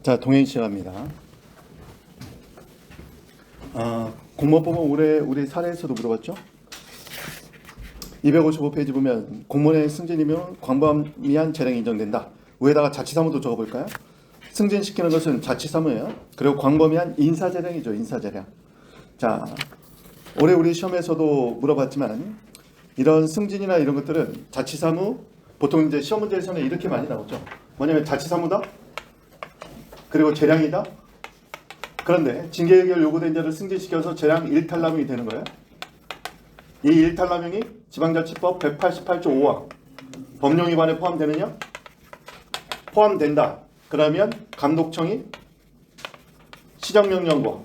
자, 동행 시작합니다. 공무원법은 올해 우리 사례에서도 물어봤죠? 255페이지 보면 공무원의 승진이면 광범위한 재량이 인정된다. 위에다가 자치사무도 적어볼까요? 승진시키는 것은 자치사무예요. 그리고 광범위한 인사재량이죠. 인사재량. 자, 올해 우리 시험에서도 물어봤지만 이런 승진이나 이런 것들은 자치사무, 보통 이제 시험 문제에서는 이렇게 많이 나오죠. 뭐냐면 자치사무다, 그리고 재량이다. 그런데 징계의결 요구된 자를 승진시켜서 재량 일탈남용이 되는 거예요. 이 일탈남용이 지방자치법 188조 5항 법령 위반에 포함되느냐? 포함된다. 그러면 감독청이 시정명령과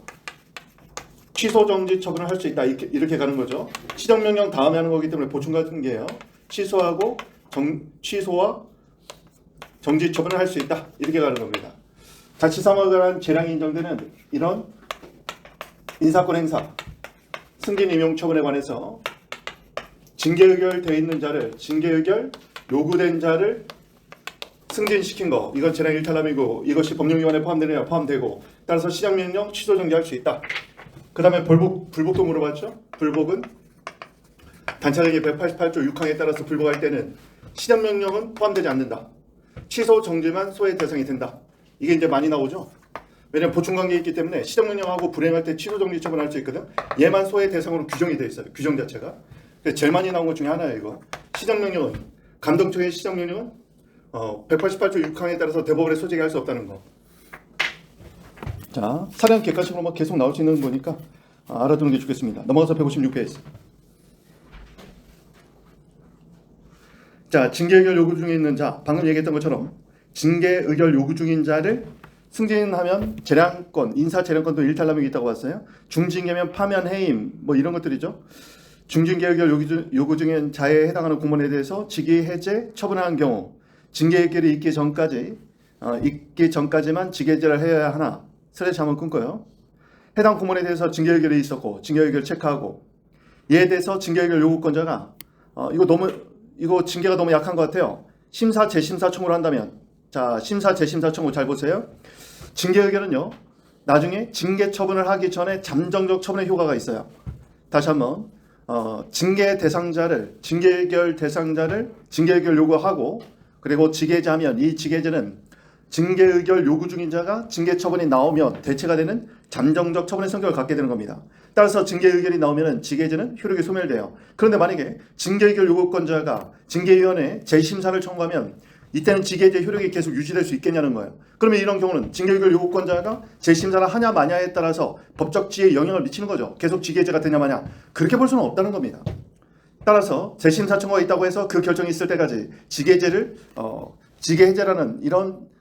취소정지 처분을 할 수 있다. 이렇게 가는 거죠. 시정명령 다음에 하는 거기 때문에 보충 같은 게요. 취소하고 취소와 정지 처분을 할 수 있다. 이렇게 가는 겁니다. 자치사무에 관한 재량이 인정되는 이런 인사권 행사, 승진 임용 처분에 관해서 징계의결 돼 있는 자를, 징계의결 요구된 자를 승진시킨 거, 이건 재량 일탈남이고 이것이 법령 위반에 포함되느냐? 포함되고, 따라서 시정명령 취소 정지할 수 있다. 그 다음에 불복도 물어봤죠. 불복은 단차적인 188조 6항에 따라서 불복할 때는 시정명령은 포함되지 않는다. 취소 정지만 소외 대상이 된다. 이게 이제 많이 나오죠. 왜냐하면 보충관계가 있기 때문에 시정명령하고 불행할 때 취소정지 처분할 수 있거든. 얘만 소외 대상으로 규정이 돼 있어요. 규정 자체가. 제일 많이 나온 것 중에 하나예요. 이거. 시정명령은, 감독청의 시정명령은 188조 6항에 따라서 대법원에 소재기 할 수 없다는 거. 자, 사례는 객관식으로 계속 나올 수 있는 거니까 알아두는 게 좋겠습니다. 넘어가서 156페이지. 자, 징계의결 요구 중에 있는 자, 방금 얘기했던 것처럼 징계의결 요구 중인 자를 승진하면 재량권, 인사재량권도 일탈남용이 있다고 봤어요. 중징계면 파면, 해임, 뭐 이런 것들이죠. 중징계의결 요구 중인 자에 해당하는 공무원에 대해서 직위 해제 처분하는 경우 징계의결이 있기 전까지만 직위해제를 해야 하나. 슬래시 한번 끊고요. 해당 공무원에 대해서 징계의결이 있었고 징계의결 체크하고, 이에 대해서 징계의결 요구권자가 이거 징계가 너무 약한 것 같아요. 심사 재심사 청구를 한다면, 자, 심사 재심사 청구 잘 보세요. 징계의결은요, 나중에 징계 처분을 하기 전에 잠정적 처분의 효과가 있어요. 다시 한번 징계 대상자를, 징계의결 대상자를 징계의결 요구하고, 그리고 직위해제하면 이 직위해제는 징계의결 요구 중인 자가 징계 처분이 나오면 대체가 되는 잠정적 처분의 성격을 갖게 되는 겁니다. 따라서 징계의결이 나오면 직위해제는 효력이 소멸돼요. 그런데 만약에 징계의결 요구권자가 징계위원회에 재심사를 청구하면 이때는 직위해제 효력이 계속 유지될 수 있겠냐는 거예요. 그러면 이런 경우는 징계의결 요구권자가 재심사를 하냐 마냐에 따라서 법적 지위에 영향을 미치는 거죠. 계속 직위해제가 되냐 마냐. 그렇게 볼 수는 없다는 겁니다. 따라서 재심사 청구가 있다고 해서 그 결정이 있을 때까지 직위해제라는 이런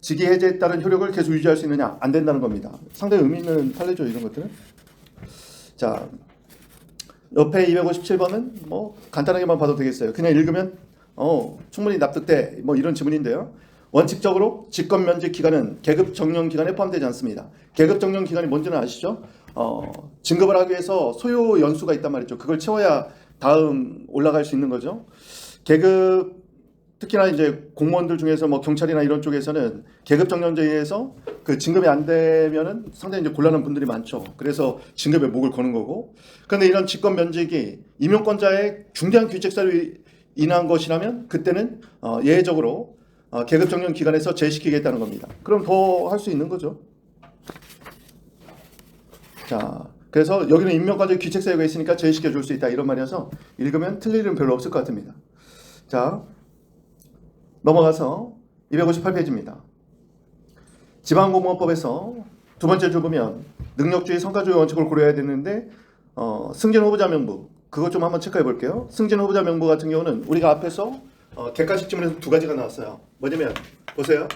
직위해제에 따른 효력을 계속 유지할 수 있느냐? 안 된다는 겁니다. 상당히 의미 있는 판례죠, 이런 것들은. 자, 옆에 257번은 뭐 간단하게만 봐도 되겠어요. 그냥 읽으면 충분히 납득돼, 뭐 이런 지문인데요. 원칙적으로 직권 면직 기간은 계급 정년 기간에 포함되지 않습니다. 계급 정년 기간이 뭔지는 아시죠? 진급을 하기 위해서 소요 연수가 있단 말이죠. 그걸 채워야 다음 올라갈 수 있는 거죠. 계급, 특히나 이제 공무원들 중에서 뭐 경찰이나 이런 쪽에서는 계급 정년제에 의해서 그 진급이 안 되면은 상당히 이제 곤란한 분들이 많죠. 그래서 진급에 목을 거는 거고. 그런데 이런 직권 면직이 임용권자의 중대한 규칙사유로 인한 것이라면 그때는 예외적으로 계급 정년 기간에서 제외시키겠다는 겁니다. 그럼 더 할 수 있는 거죠. 자, 그래서 여기는 임명까지 규칙사유가 있으니까 제외시켜 줄 수 있다 이런 말이어서 읽으면 틀릴 일은 별로 없을 것 같습니다. 자, 넘어가서 258페이지입니다. 지방공무원법에서 두 번째 줄 보면 능력주의 성과주의 원칙을 고려해야 되는데 승진 후보자 명부, 그것 좀 한번 체크해 볼게요. 승진 후보자 명부 같은 경우는 우리가 앞에서 객관식 지문에서 두 가지가 나왔어요. 뭐냐면 보세요.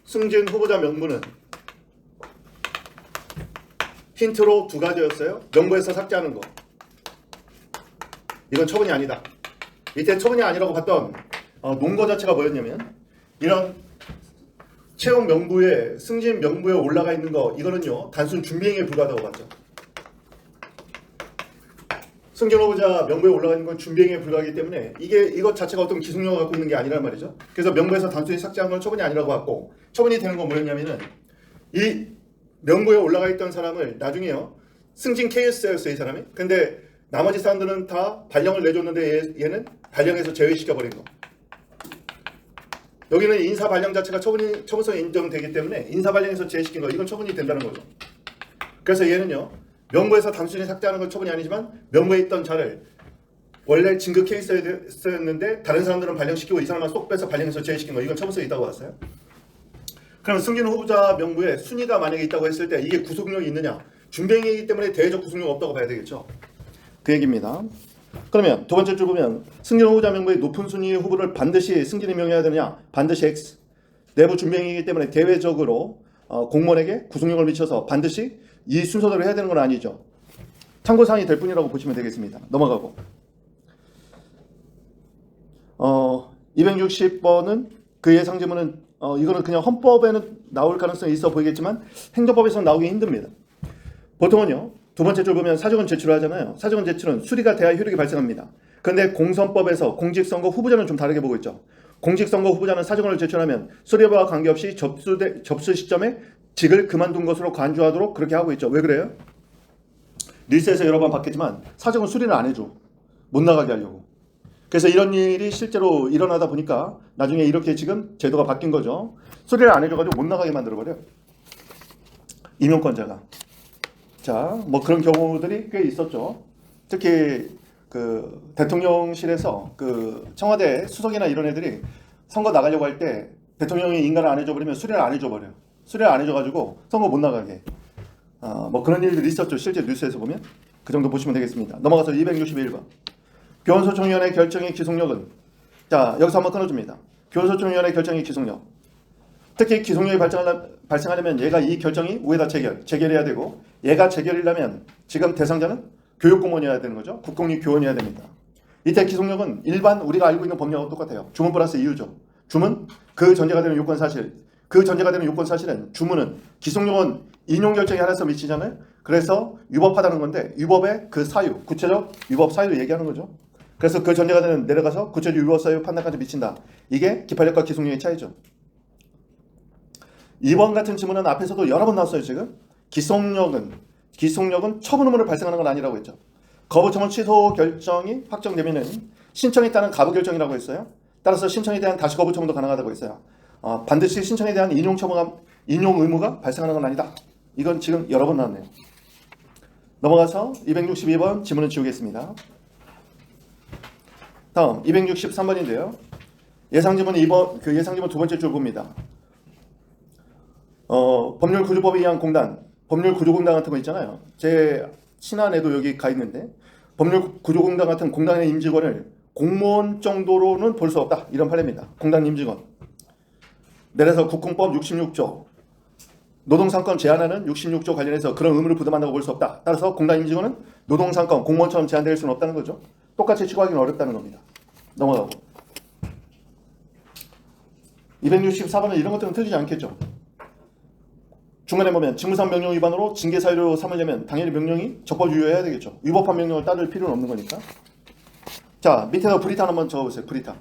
승진 후보자 명부는 힌트로 두 가지였어요. 명부에서 삭제하는 거. 이건 처분이 아니다. 이때 처분이 아니라고 봤던 논거 자체가 뭐였냐면 이런 채용 명부에, 승진 명부에 올라가 있는 거, 이거는요 단순 준비행위에 불과하다고 봤죠. 승진 후보자 명부에 올라가 있는 건 준비행위에 불과하기 때문에 이것 자체가 어떤 기승령을 갖고 있는 게 아니란 말이죠. 그래서 명부에서 단순히 삭제한 건 처분이 아니라고 봤고, 처분이 되는 건 뭐였냐면은 이 명부에 올라가 있던 사람을 나중에요 승진 케이스였어요 이 사람이. 근데 나머지 사람들은 다 발령을 내줬는데 얘는 발령에서 제외시켜 버린 거. 여기는 인사 발령 자체가 처분성이 인정되기 때문에 인사 발령에서 제외시킨 거, 이건 처분이 된다는 거죠. 그래서 얘는요 명부에서 단순히 삭제하는 건 처분이 아니지만 명부에 있던 자를 원래 진급 케이스였는데 다른 사람들은 발령시키고 이 사람만 쏙 빼서 발령해서 제외시킨 거, 이건 처분성이 있다고 봤어요. 그럼 승진 후보자 명부에 순위가 만약에 있다고 했을 때 이게 구속력이 있느냐? 준비행위이기 때문에 대외적 구속력 없다고 봐야 되겠죠. 그 얘기입니다. 그러면 두 번째 줄 보면 승진 후보자 명부의 높은 순위의 후보를 반드시 승진에 명해야 되느냐? 반드시 X. 내부 준비행위이기 때문에 대외적으로 공무원에게 구속력을 미쳐서 반드시 이 순서대로 해야 되는 건 아니죠. 참고사항이 될 뿐이라고 보시면 되겠습니다. 넘어가고 260번은 그 예상 지문은 이거는 그냥 헌법에는 나올 가능성이 있어 보이겠지만 행정법에서는 나오기 힘듭니다. 보통은요 두 번째 줄 보면 사직원 제출을 하잖아요. 사직원 제출은 수리가 돼야 효력이 발생합니다. 그런데 공선법에서 공직선거 후보자는 좀 다르게 보고 있죠. 공직선거 후보자는 사직원을 제출하면 수리와 관계없이 접수 시점에 직을 그만둔 것으로 간주하도록 그렇게 하고 있죠. 왜 그래요? 뉴스에서 여러 번 봤겠지만 사직원 수리를 안 해줘. 못 나가게 하려고. 그래서 이런 일이 실제로 일어나다 보니까 나중에 이렇게 지금 제도가 바뀐 거죠. 수리를 안 해줘가지고 못 나가게 만들어버려. 임용권자가. 자, 뭐 그런 경우들이 꽤 있었죠. 특히 그 대통령실에서 그 청와대 수석이나 이런 애들이 선거 나가려고 할 때 대통령이 인간을 안 해줘버리면 수리를 안 해줘버려. 수리를 안 해줘가지고 선거 못 나가게. 뭐 그런 일들이 있었죠. 실제 뉴스에서 보면. 그 정도 보시면 되겠습니다. 넘어가서 261번. 교원소총위원회 결정의 기속력은, 자 여기서 한번 끊어줍니다. 교원소총위원회 결정의 기속력. 특히 기속력이 발생하려면 얘가 이 결정이 우에다 재결해야 되고, 얘가 재결이려면 지금 대상자는 교육공무원이어야 되는 거죠. 국공립 교원이어야 됩니다. 이때 기속력은 일반 우리가 알고 있는 법령하고 똑같아요. 주문 플러스 이유죠. 주문, 그 전제가 되는 요건 사실. 그 전제가 되는 요건 사실은 주문은 기속력은 인용 결정에 하나서 미치잖아요. 그래서 위법하다는 건데 위법의 그 사유, 구체적 위법 사유를 얘기하는 거죠. 그래서 그 전제가 되는 내려가서 구체적 위법 사유 판단까지 미친다. 이게 기판력과 기속력의 차이죠. 2번 같은 지문은 앞에서도 여러 번 나왔어요. 지금 기속력은 처분 의무를 발생하는 건 아니라고 했죠. 거부청원 취소 결정이 확정되면은 신청에 따른 가부 결정이라고 했어요. 따라서 신청에 대한 다시 거부 청구도 가능하다고 했어요. 반드시 신청에 대한 인용 의무가 발생하는 건 아니다. 이건 지금 여러 번 나왔네요. 넘어가서 262번 지문을 지우겠습니다. 다음 263번인데요. 예상지문 2번, 그 예상지문 두 번째 줄 봅니다. 법률구조법에 의한 공단, 법률구조공단 같은 거 있잖아요. 제 친한애도 여기 가 있는데 법률구조공단 같은 공단의 임직원을 공무원 정도로는 볼 수 없다. 이런 판례입니다. 공단 임직원. 내려서 국공법 66조 노동상권 제한하는 66조 관련해서 그런 의무를 부담한다고 볼 수 없다. 따라서 공단 임직원은 노동상권 공무원처럼 제한될 수는 없다는 거죠. 똑같이 취급하기는 어렵다는 겁니다. 넘어가고 264번은 이런 것들은 틀리지 않겠죠. 중간에 보면 직무상 명령 위반으로 징계 사유로 삼으려면 당연히 명령이 적법유효해야 되겠죠. 위법한 명령을 따를 필요는 없는 거니까. 자, 밑에다 브리탄 한번 적어보세요. 브리탄.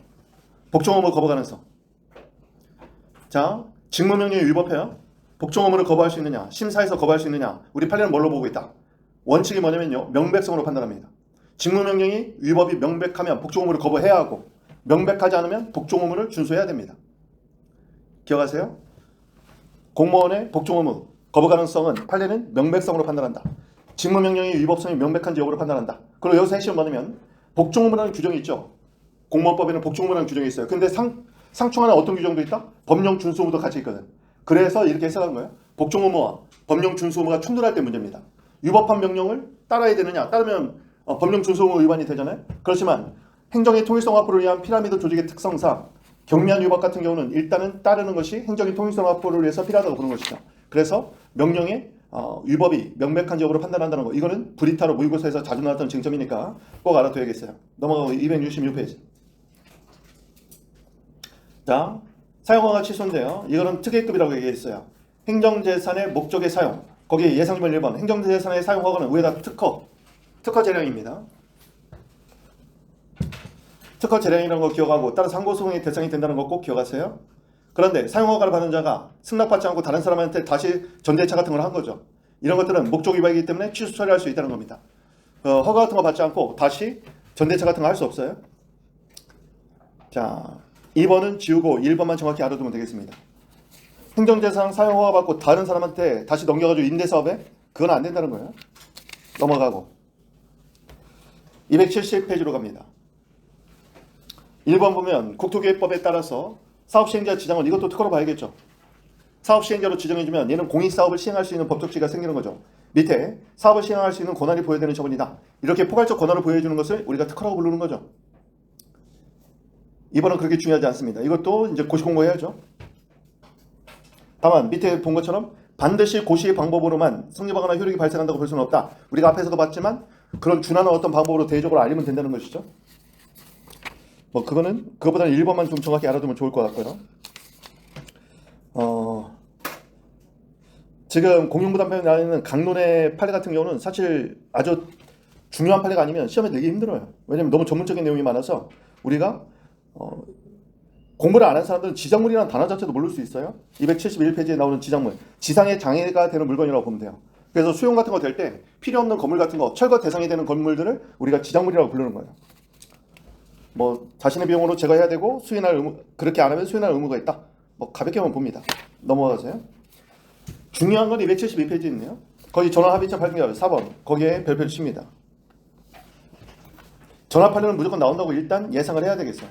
복종 의무 거부 가능성. 자, 직무명령이 위법해요. 복종 의무를 거부할 수 있느냐, 심사에서 거부할 수 있느냐, 우리 판례는 뭘로 보고 있다. 원칙이 뭐냐면요, 명백성으로 판단합니다. 직무명령이 위법이 명백하면 복종 의무를 거부해야 하고, 명백하지 않으면 복종 의무를 준수해야 됩니다. 기억하세요? 공무원의 복종 의무 거부 가능성은 판례는 명백성으로 판단한다. 직무명령의 위법성이 명백한지 여부를 판단한다. 그리고 여기서 핵심 뭐냐면 복종 의무라는 규정이 있죠. 공무원법에는 복종 의무라는 규정이 있어요. 근데 상충 하나 어떤 규정도 있다? 법령 준수 의무도 같이 있거든. 그래서 이렇게 해석한 거예요. 복종 의무와 법령 준수 의무가 충돌할 때 문제입니다. 위법한 명령을 따라야 되느냐? 따르면 법령 준수 의무 위반이 되잖아요. 그렇지만 행정의 통일성 확보를 위한 피라미드 조직의 특성상 경미한 위법 같은 경우는 일단은 따르는 것이 행정의 통일성 확보를 위해서 필요하다고 보는 것이죠. 그래서 명령의 위법이 명백한지 여부를 판단한다는 거. 이거는 브리타로 모의고사에서 자주 나왔던 쟁점이니까 꼭 알아둬야겠어요. 넘어가고 266페이지. 자, 사용허가 취소인데요. 이거는 특혜급이라고 얘기했어요. 행정재산의 목적의 사용. 거기 예상지문 1번. 행정재산의 사용허가는 위에다 특허 재량입니다. 특허 재량이라는 거 기억하고 따라서 항고소송의 대상이 된다는 거 꼭 기억하세요. 그런데 사용허가를 받은 자가 승낙받지 않고 다른 사람한테 다시 전대차 같은 걸 한 거죠. 이런 것들은 목적 위반이기 때문에 취소 처리할 수 있다는 겁니다. 허가 같은 거 받지 않고 다시 전대차 같은 거 할 수 없어요. 자, 2번은 지우고 1번만 정확히 알아두면 되겠습니다. 행정재산 사용허가 받고 다른 사람한테 다시 넘겨가지고 임대사업에 그건 안 된다는 거예요. 넘어가고 270페이지로 갑니다. 1번 보면 국토기획법에 따라서 사업시행자 지정은 이것도 특허로 봐야겠죠. 사업시행자로 지정해주면 얘는 공익사업을 시행할 수 있는 법적 지위가 생기는 거죠. 밑에 사업을 시행할 수 있는 권한이 부여되는 처분이다. 이렇게 포괄적 권한을 부여해주는 것을 우리가 특허라고 부르는 거죠. 2번은 그렇게 중요하지 않습니다. 이것도 이제 고시 공부해야죠. 다만 밑에 본 것처럼 반드시 고시의 방법으로만 성립하거나 효력이 발생한다고 볼 수는 없다. 우리가 앞에서도 봤지만 그런 준하는 어떤 방법으로 대외적으로 알리면 된다는 것이죠. 뭐 그거보다는 1번만 좀 정확히 알아두면 좋을 것 같고요. 지금 공용부담법에 나와 있는 강론의 판례 같은 경우는 사실 아주 중요한 판례가 아니면 시험에 내기 힘들어요. 왜냐면 너무 전문적인 내용이 많아서 우리가 공부를 안 한 사람들은 지장물이라는 단어 자체도 모를 수 있어요. 271페이지에 나오는 지장물, 지상에 장애가 되는 물건이라고 보면 돼요. 그래서 수용 같은 거 될 때 필요 없는 건물 같은 거, 철거 대상이 되는 건물들을 우리가 지장물이라고 부르는 거예요. 뭐 자신의 비용으로 제거해야 되고 수인할 의무, 그렇게 안 하면 수인할 의무가 있다. 뭐 가볍게만 봅니다. 넘어가세요. 중요한 건 272페이지 있네요. 거기 전환합의체 판결 4번 거기에 별표를 칩니다. 전환 판결은 무조건 나온다고 일단 예상을 해야 되겠어요.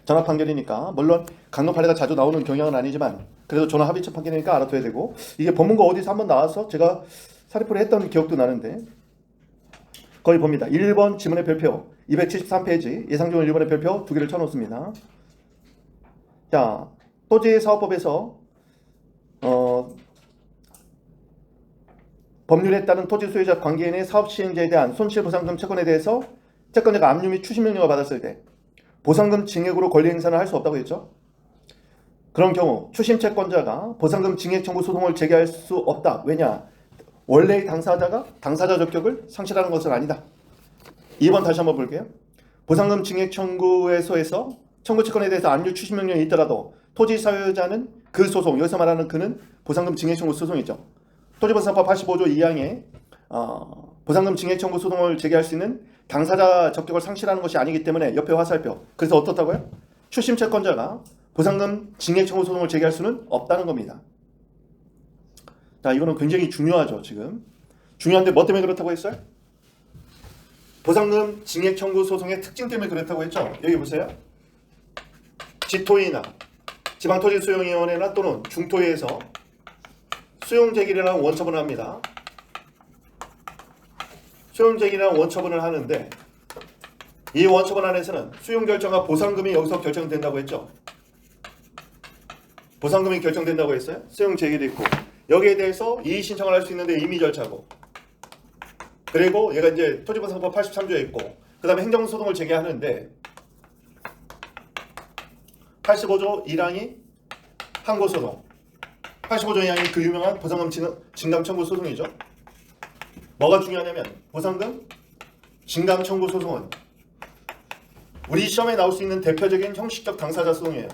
전환 판결이니까 물론 강론 판례가 자주 나오는 경향은 아니지만 그래도 전환 합의체 판결이니까 알아둬야 되고 이게 법문가 어디서 한번 나와서 제가 사립부를 했던 기억도 나는데 거기 봅니다. 1번 지문의 별표 273페이지 예상적인 1번의 별표 두 개를 쳐놓습니다. 자, 토지사업법에서 법률에 따른 토지 소유자 관계인의 사업 시행자에 대한 손실보상금 채권에 대해서 채권자가 압류 및 추심 명령을 받았을 때 보상금 징액으로 권리 행사를 할 수 없다고 했죠. 그런 경우 추심 채권자가 보상금 징액 청구 소송을 제기할 수 없다. 왜냐? 원래의 당사자가 당사자 적격을 상실하는 것은 아니다. 2번 다시 한번 볼게요. 보상금 징액 청구에서 청구 채권에 대해서 압류 추심 명령이 있더라도 토지 사유자는 그 소송, 여기서 말하는 그는 보상금 징액 청구 소송이죠. 토지보상법 85조 2항에 보상금 징액 청구 소송을 제기할 수 있는 당사자 적격을 상실하는 것이 아니기 때문에 옆에 화살표. 그래서 어떻다고요? 추심 채권자가 보상금 징액 청구 소송을 제기할 수는 없다는 겁니다. 자, 이거는 굉장히 중요하죠. 지금 중요한데 뭐 때문에 그렇다고 했어요? 보상금 징액 청구 소송의 특징 때문에 그렇다고 했죠. 여기 보세요. 지토위나 지방토지수용위원회나 또는 중토위에서 수용제기라는 원처분을 합니다. 수용제기라는 원처분을 하는데 이 원처분 안에서는 수용결정과 보상금이 여기서 결정된다고 했죠. 보상금이 결정된다고 했어요. 수용제기도 있고 여기에 대해서 이의 신청을 할 수 있는데 임의 절차고 그리고 얘가 이제 토지보상법 83조에 있고 그 다음에 행정소송을 제기하는데 85조 1항이 항고소송 85조 2항이 그 유명한 보상금 진감 청구 소송이죠. 뭐가 중요하냐면 보상금 진감 청구 소송은 우리 시험에 나올 수 있는 대표적인 형식적 당사자 소송이에요.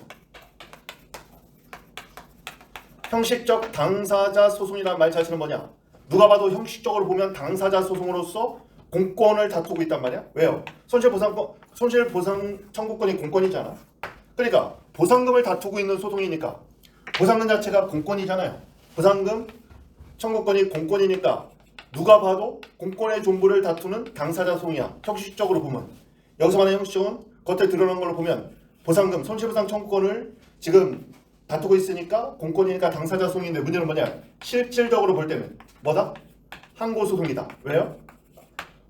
형식적 당사자 소송이란 말 자체는 뭐냐? 누가 봐도 형식적으로 보면 당사자 소송으로서 공권을 다투고 있단 말이야. 왜요? 손실보상 청구권이 공권이잖아. 그러니까 보상금을 다투고 있는 소송이니까 보상금 자체가 공권이잖아요. 보상금 청구권이 공권이니까 누가 봐도 공권의 존부를 다투는 당사자 소송이야. 형식적으로 보면. 여기서 말하는 형식적은 겉에 드러난 걸로 보면 보상금, 손실보상 청구권을 지금 다투고 있으니까 공권이니까 당사자 소송인데 문제는 뭐냐? 실질적으로 볼 때는 뭐다? 항고소송이다. 왜요?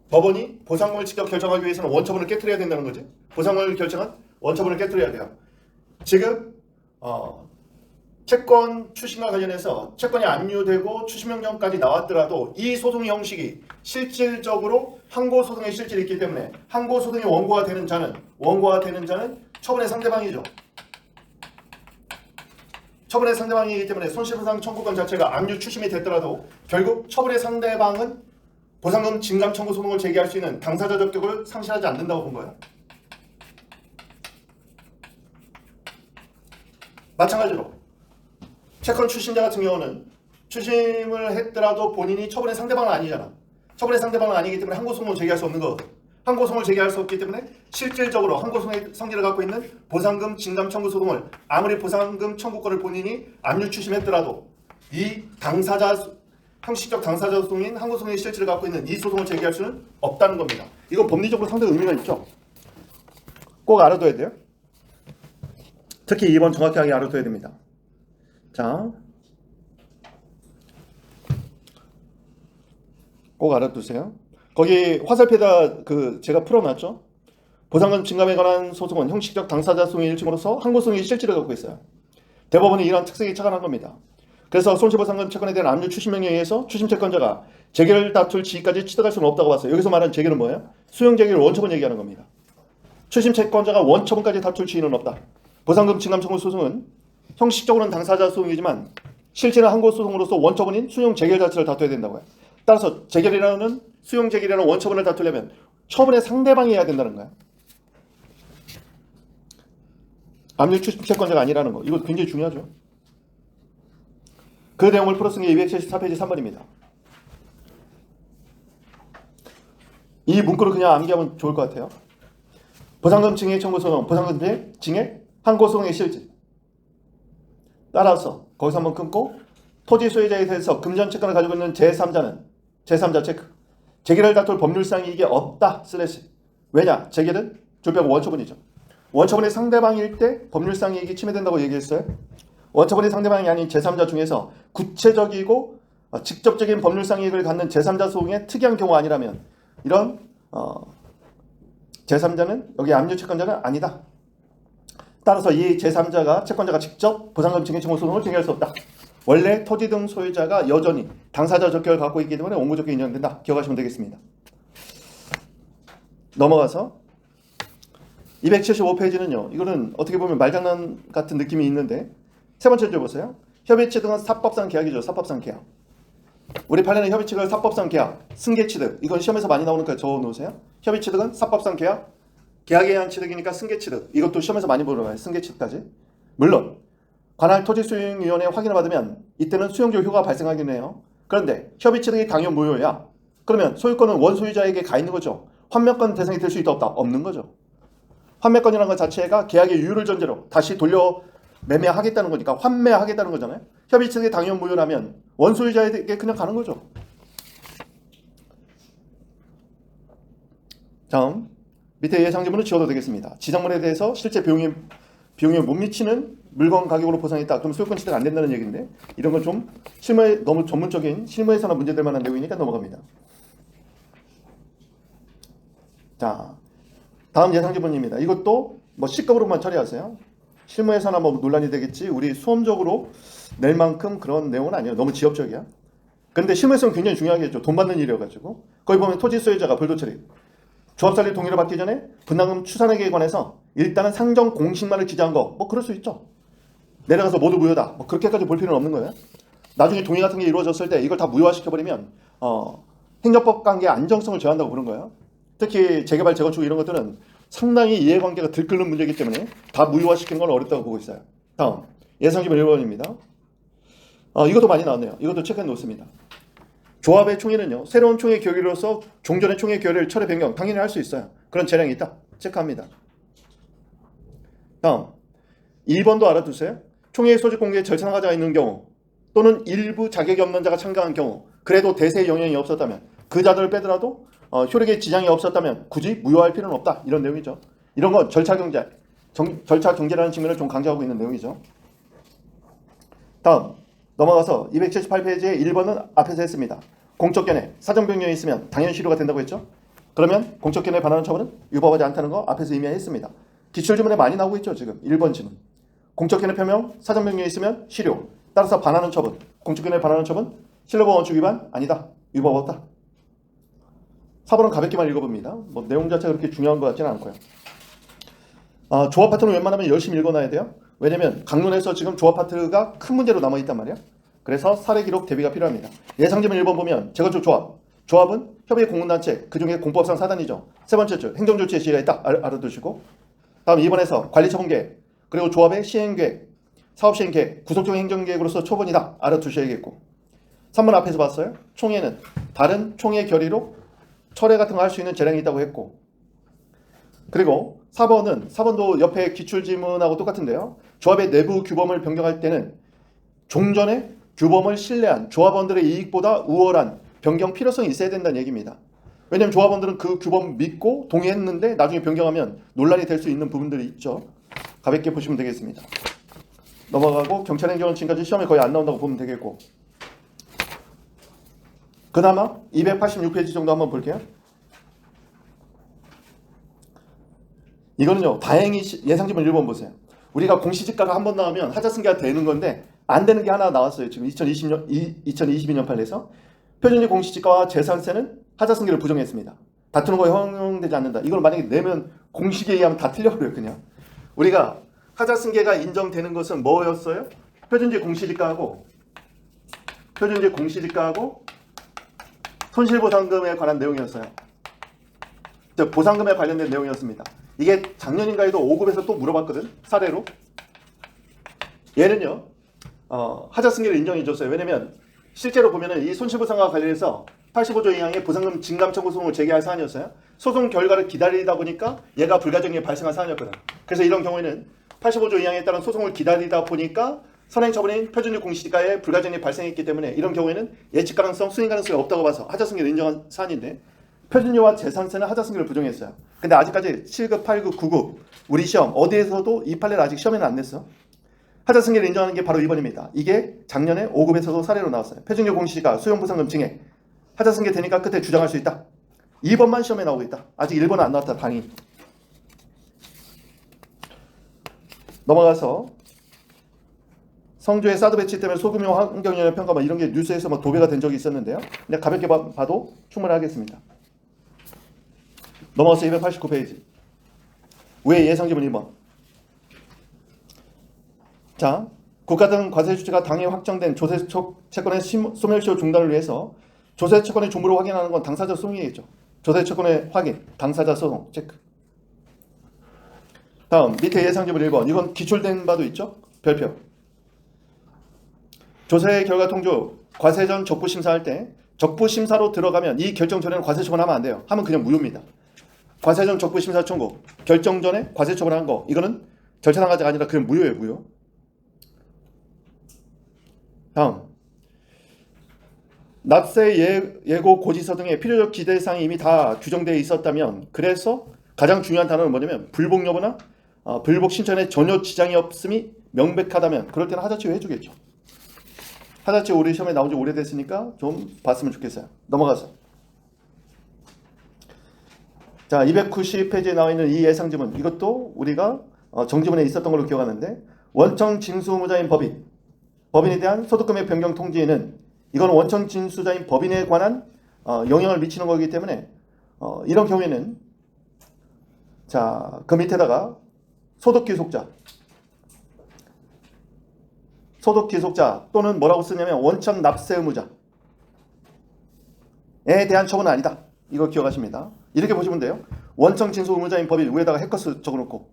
법원이 보상금을 직접 결정하기 위해서는 원처분을 깨트려야 된다는 거지. 보상금을 결정한 원처분을 깨트려야 돼요. 지금 채권 추심과 관련해서 채권이 압류되고 추심명령까지 나왔더라도 이 소송의 형식이 실질적으로 항고소송의 실질이 있기 때문에 항고소송이 원고가 되는 자는 처분의 상대방이죠. 처분의 상대방이기 때문에 손실보상 청구권 자체가 압류 추심이 됐더라도 결국 처분의 상대방은 보상금 진감 청구 소송을 제기할 수 있는 당사자 적격을 상실하지 않는다고 본 거예요. 마찬가지로 채권 추심자 같은 경우는 추심을 했더라도 본인이 처분의 상대방은 아니잖아. 처분의 상대방은 아니기 때문에 항고소송을 제기할 수 없는 거거든. 항고소송을 제기할 수 없기 때문에 실질적으로 항고소송의 성질을 갖고 있는 보상금 진감 청구 소송을 아무리 보상금 청구권을 본인이 압류 추심했더라도 이 당사자 형식적 당사자 소송인 항고소송의 실질을 갖고 있는 이 소송을 제기할 수는 없다는 겁니다. 이건 법리적으로 상당히 의미가 있죠. 꼭 알아둬야 돼요. 특히 2번 정확하게 알아둬야 됩니다. 자, 꼭 알아두세요. 거기 화살표에다 제가 풀어놨죠. 보상금 증감에 관한 소송은 형식적 당사자 소송의 일종으로서 항고소송의 실질을 갖고 있어요. 대법원이 이러한 특색이 착안한 겁니다. 그래서 손실보상금 채권에 대한 압류 추심명령에 의해서 추심채권자가 재개를 다툴 지위까지 취득할 수는 없다고 봤어요. 여기서 말하는 재개는 뭐예요? 수용재개를 원처분 얘기하는 겁니다. 추심채권자가 원처분까지 다툴 지위는 없다. 보상금 증감 청구 소송은 형식적으로는 당사자 소송이지만 실제는 항고소송으로서 원처분인 수용재개 자체를 다투어야 된다고요. 따라서 재결이라는 수용재결이라는 원처분을 다투려면 처분의 상대방이 해야 된다는 거야. 압류 추심채권자가 아니라는 거. 이거 굉장히 중요하죠. 그 내용을 풀어쓴 게 274페이지 3번입니다. 이 문구를 그냥 암기하면 좋을 것 같아요. 보상금 증액 청구소송, 보상금 증액 항고소송의 실질. 따라서 거기서 한번 끊고 토지 소유자에 대해서 금전 채권을 가지고 있는 제3자는 제3자 체크. 재개를 다툴 법률상 이익이 없다. 슬래시. 왜냐? 재개는 줄빼고 원처분이죠. 원처분이 상대방일 때 법률상 이익이 침해된다고 얘기했어요. 원처분이 상대방이 아닌 제3자 중에서 구체적이고 직접적인 법률상 이익을 갖는 제3자 소송의 특이한 경우 아니라면 이런 제3자는 여기 압류 채권자는 아니다. 따라서 이 제3자가 채권자가 직접 보상금 증액 청구 소송을 제기할 수 없다. 원래 토지 등 소유자가 여전히 당사자 적격을 갖고 있기 때문에 원고적격 인정된다. 기억하시면 되겠습니다. 넘어가서 275페이지는요. 이거는 어떻게 보면 말장난 같은 느낌이 있는데 세 번째 줄 보세요. 협의취득은 사법상 계약이죠. 사법상 계약. 우리 판례는 협의취득을 사법상 계약, 승계취득. 이건 시험에서 많이 나오니까 적어놓으세요. 협의취득은 사법상 계약, 계약에 의한 취득이니까 승계취득. 이것도 시험에서 많이 물어봐요. 승계취득까지. 물론 관할 토지수용위원회 확인을 받으면 이때는 수용조 효과가 발생하긴 해요. 그런데 협의취득이 당연 무효야. 그러면 소유권은 원소유자에게 가 있는 거죠. 환매권 대상이 될 수 있다 없다? 없는 거죠. 환매권이라는 것 자체가 계약의 유효를 전제로 다시 돌려 매매하겠다는 거니까 환매하겠다는 거잖아요. 협의취득이 당연 무효라면 원소유자에게 그냥 가는 거죠. 다음 밑에 예상지문을 지워도 되겠습니다. 지정물에 대해서 실제 비용에 못 미치는 물건 가격으로 보상했다. 그럼 소유권 취득 안 된다는 얘기인데 이런 건 좀 실무에 너무 전문적인 실무에서나 문제될 만한 내용이니까 넘어갑니다. 자, 다음 예상지문입니다. 이것도 뭐 C급으로만 처리하세요. 실무에서나 뭐 논란이 되겠지 우리 수험적으로 낼 만큼 그런 내용은 아니에요. 너무 지엽적이야. 근데 실무에서는 굉장히 중요하겠죠. 돈 받는 일이어가지고 거기 보면 토지 소유자가 불도처리 조합살리 동의를 받기 전에 분담금 추산액에 관해서 일단은 상정 공식만을 기재한 거 뭐 그럴 수 있죠. 내려가서 모두 무효다 뭐 그렇게까지 볼 필요는 없는 거예요. 나중에 동의 같은 게 이루어졌을 때 이걸 다 무효화시켜버리면 행정법 관계의 안정성을 저해한다고 보는 거예요. 특히 재개발 재건축 이런 것들은 상당히 이해관계가 들끓는 문제이기 때문에 다 무효화시키는 건 어렵다고 보고 있어요. 다음 예상지문 1번입니다. 이것도 많이 나왔네요. 이것도 체크해 놓습니다. 조합의 총회는요. 새로운 총회 결의로서 종전의 총회 결의를 철회 변경 당연히 할 수 있어요. 그런 재량이 있다. 체크합니다. 다음 2번도 알아두세요. 총회의 소집 공개에 절차가자가 있는 경우 또는 일부 자격이 없는 자가 참가한 경우 그래도 대세에 영향이 없었다면 그 자들을 빼더라도 효력에 지장이 없었다면 굳이 무효할 필요는 없다. 이런 내용이죠. 이런 건 절차 경제라는 측면을 좀 강조하고 있는 내용이죠. 다음 넘어가서 278페이지에 1번은 앞에서 했습니다. 공적견해 사정 변경이 있으면 당연 실효가 된다고 했죠. 그러면 공적견해에 반하는 처분은 위법하지 않다는 거 앞에서 이미 했습니다. 기출지문에 많이 나오고 있죠. 지금 1번 지문. 공적견해 표명 사정 변경이 있으면 실효. 따라서 반하는 처분. 공적견해에 반하는 처분 실효법 원칙 위반 아니다. 위법 없다. 4번은 가볍게만 읽어봅니다. 뭐 내용 자체가 그렇게 중요한 것 같지는 않고요. 조합 파트는 웬만하면 열심히 읽어놔야 돼요. 왜냐면 강론에서 지금 조합 파트가 큰 문제로 남아있단 말이야. 그래서 사례 기록 대비가 필요합니다. 예상지문 1번 보면 재건축 조합은 협의회 공문단체 그중에 공법상 사단이죠. 세 번째 줄 행정조치의 지혜가 있다. 알아두시고 다음 2번에서 관리처분계획 그리고 조합의 시행계획 사업시행 계획, 구속적 행정계획으로서 초본이다. 알아두셔야겠고 3번 앞에서 봤어요. 총회는 다른 총회 결의로 철회 같은 거 할 수 있는 재량이 있다고 했고 그리고 4번도 옆에 기출지문하고 똑같은데요. 조합의 내부 규범을 변경할 때는 종전의 규범을 신뢰한 조합원들의 이익보다 우월한 변경 필요성이 있어야 된다는 얘기입니다. 왜냐하면 조합원들은 그 규범 믿고 동의했는데 나중에 변경하면 논란이 될 수 있는 부분들이 있죠. 가볍게 보시면 되겠습니다. 넘어가고 경찰행정은 지금까지 시험에 거의 안 나온다고 보면 되겠고 그나마 286페이지 정도 한번 볼게요. 이거는요. 다행히 예상지문 1번 보세요. 우리가 공시지가가 한 번 나오면 하자승계가 되는 건데 안 되는 게 하나 나왔어요. 지금 2022년 판례에서 표준지 공시지가와 재산세는 하자승계를 부정했습니다. 다투는 거에 허용되지 않는다. 이걸 만약에 내면 공식에 의하면 다 틀려버려요. 그냥 우리가 하자승계가 인정되는 것은 뭐였어요? 표준지 공시지가하고 손실보상금에 관한 내용이었어요. 즉 보상금에 관련된 내용이었습니다. 이게 작년인가에도 5급에서 또 물어봤거든. 사례로. 얘는요. 하자승계를 인정해줬어요. 왜냐면 실제로 보면은 이 손실보상과 관련해서 85조 이하의 보상금 증감 청구 소송을 제기할 사안이었어요. 소송 결과를 기다리다 보니까 얘가 불가정이 발생한 사안이었거든. 그래서 이런 경우에는 85조 이하에 따른 소송을 기다리다 보니까 선행처분인 표준지 공시지가에 불가정이 발생했기 때문에 이런 경우에는 예측 가능성, 수행 가능성이 없다고 봐서 하자승계를 인정한 사안인데 표준지와 재산세는 하자승계를 부정했어요. 근데 아직까지 7급, 8급, 9급 우리 시험 어디에서도 이 판례를 아직 시험에는 안 냈어. 하자승계를 인정하는 게 바로 2번입니다. 이게 작년에 5급에서도 사례로 나왔어요. 표준지 공시지가 수용보상금 증액 하자승계 되니까 끝에 주장할 수 있다. 2번만 시험에 나오고 있다. 아직 1번은 안 나왔다. 당연히. 넘어가서 성주의 사드 배치 때문에 소금융 환경영향 평가 이런 게 뉴스에서 도배가 된 적이 있었는데요. 그냥 가볍게 봐도 충분하겠습니다. 넘어가서 289페이지. 왜 예상지문 1번. 자, 국가 등 과세 주체가 당해 확정된 조세 채권의 소멸시효 중단을 위해서 조세 채권의 종부를 확인하는 건 당사자 소송이겠죠. 조세 채권의 확인, 당사자 소송 체크. 다음 밑에 예상지문 1번. 이건 기출된 바도 있죠. 별표. 조세 결과 통조 과세 전 적부 심사할 때 적부 심사로 들어가면 이 결정 전에는 과세 처분하면 안 돼요. 하면 그냥 무효입니다. 과세 전 적부 심사 청구 결정 전에 과세 처분한 거 이거는 절차상가자가 아니라 그냥 무효예요. 무효. 다음 납세 예고 고지서 등의 필요적 기대사항이 이미 다 규정되어 있었다면 그래서 가장 중요한 단어는 뭐냐면 불복 여부나 불복 신청에 전혀 지장이 없음이 명백하다면 그럴 때는 하자치유 해주겠죠. 하자치유 우리 시험에 나온 지 오래됐으니까 좀 봤으면 좋겠어요. 넘어가서 자 290페이지에 나와 있는 이 예상지문 이것도 우리가 정지문에 있었던 걸로 기억하는데 원청 징수무자인 법인에 대한 소득금액 변경 통지에는 이건 원청 징수자인 법인에 관한 영향을 미치는 거기 때문에 이런 경우에는 자 그 밑에다가 소득기속자 또는 뭐라고 쓰냐면 원천 납세 의무자에 대한 처분은 아니다. 이거 기억하십니다. 이렇게 보시면 돼요. 원청 징수 의무자인 법인 위에다가 해커스 적어놓고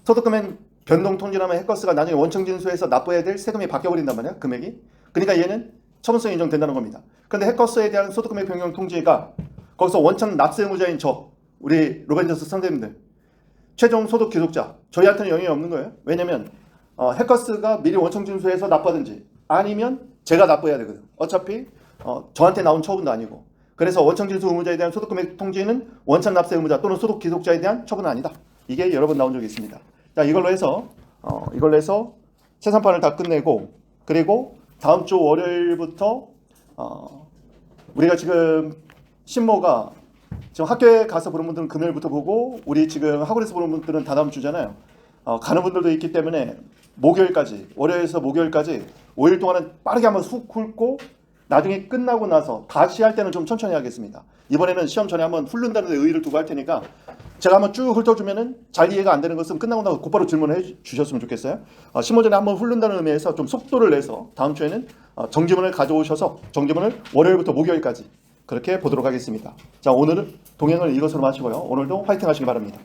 소득금액 변동 통지라면 해커스가 나중에 원청 징수에서 납부해야 될 세금이 바뀌어버린단 말이야. 금액이. 그러니까 얘는 처분성이 인정된다는 겁니다. 그런데 해커스에 대한 소득금액 변경 통지가 거기서 원천 납세 의무자인 우리 로벤저스 선생님들 최종 소득 기속자 저희한테는 영향이 없는 거예요. 왜냐면 해커스가 미리 원청 징수해서 납부하든지 아니면 제가 납부해야 되거든. 어차피 저한테 나온 처분도 아니고. 그래서 원청 징수 의무자에 대한 소득금액 통지는 원천 납세 의무자 또는 소득 기속자에 대한 처분은 아니다. 이게 여러 번 나온 적이 있습니다. 자, 이걸로 해서 세산판을 다 끝내고 그리고 다음 주 월요일부터 우리가 지금 신모가 지금 학교에 가서 보는 분들은 금요일부터 보고 우리 지금 학원에서 보는 분들은 다다음 주잖아요. 가는 분들도 있기 때문에 월요일에서 목요일까지 5일 동안은 빠르게 한번 훅 훑고 나중에 끝나고 나서 다시 할 때는 좀 천천히 하겠습니다. 이번에는 시험 전에 한번 훑는다는 데 의의를 두고 할 테니까 제가 한번 쭉 훑어주면은 잘 이해가 안 되는 것은 끝나고 나서 곧바로 질문해 주셨으면 좋겠어요. 신모 전에 한번 훑는다는 의미에서 좀 속도를 내서 다음 주에는 정지문을 가져오셔서 정지문을 월요일부터 목요일까지 그렇게 보도록 하겠습니다. 자, 오늘은 동행을 이것으로 마치고요. 오늘도 화이팅 하시기 바랍니다.